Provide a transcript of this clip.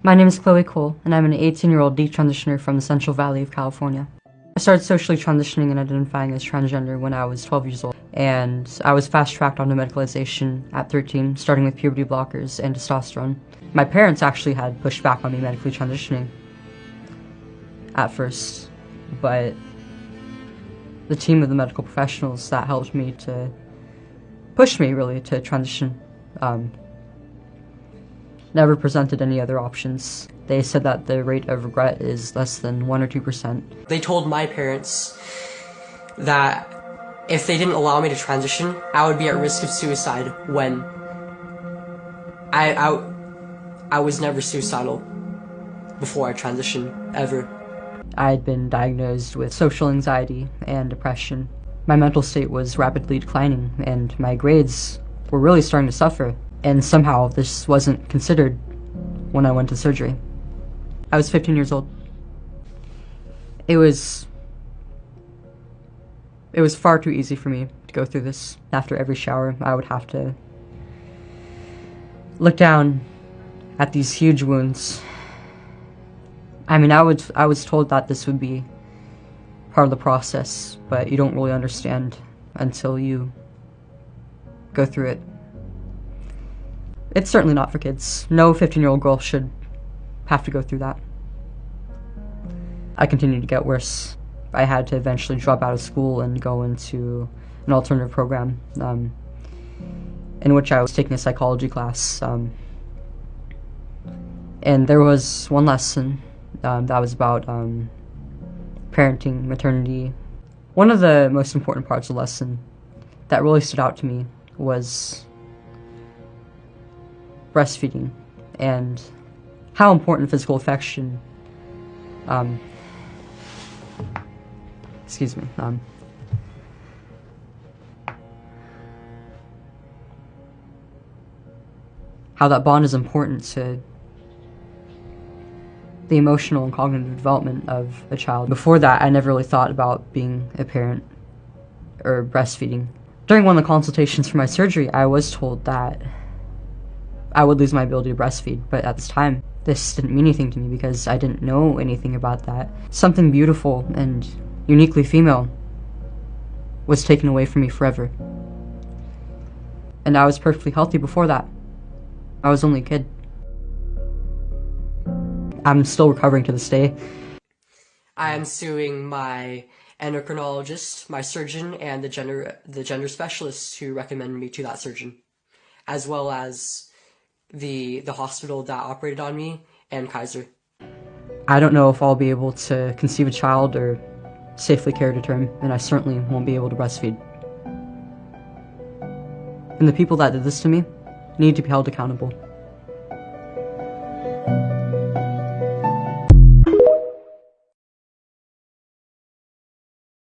My name is Chloe Cole, and I'm an 18-year-old detransitioner from the Central Valley of California. I started socially transitioning and identifying as transgender when I was 12 years old, and I was fast-tracked onto medicalization at 13, starting with puberty blockers and testosterone. My parents actually had pushed back on me medically transitioning at first, but the team of the medical professionals that helped me to push me, really, to transition never presented any other options. They said that the rate of regret is less than 1 or 2%. They told my parents that if they didn't allow me to transition, I would be at risk of suicide when I was never suicidal before I transitioned, ever. I had been diagnosed with social anxiety and depression. My mental state was rapidly declining, and my grades were really starting to suffer. And somehow this wasn't considered when I went to surgery. I was 15 years old. It was far too easy for me to go through this. After every shower, I would have to look down at these huge wounds. I mean, I was told that this would be part of the process, but you don't really understand until you go through it. It's certainly not for kids. No 15-year-old girl should have to go through that. I continued to get worse. I had to eventually drop out of school and go into an alternative program in which I was taking a psychology class. And there was one lesson that was about parenting, maternity. One of the most important parts of the lesson that really stood out to me was breastfeeding and how important physical affection how that bond is important to the emotional and cognitive development of a child. Before that, I never really thought about being a parent or breastfeeding. During one of the consultations for my surgery, I was told that I would lose my ability to breastfeed, but at this time, this didn't mean anything to me because I didn't know anything about that. Something beautiful and uniquely female was taken away from me forever. And I was perfectly healthy before that. I was only a kid. I'm still recovering to this day. I am suing my endocrinologist, my surgeon, and the gender specialist who recommended me to that surgeon, as well as the hospital that operated on me and Kaiser. I don't know if I'll be able to conceive a child or safely carry to term, and I certainly won't be able to breastfeed. And the people that did this to me need to be held accountable.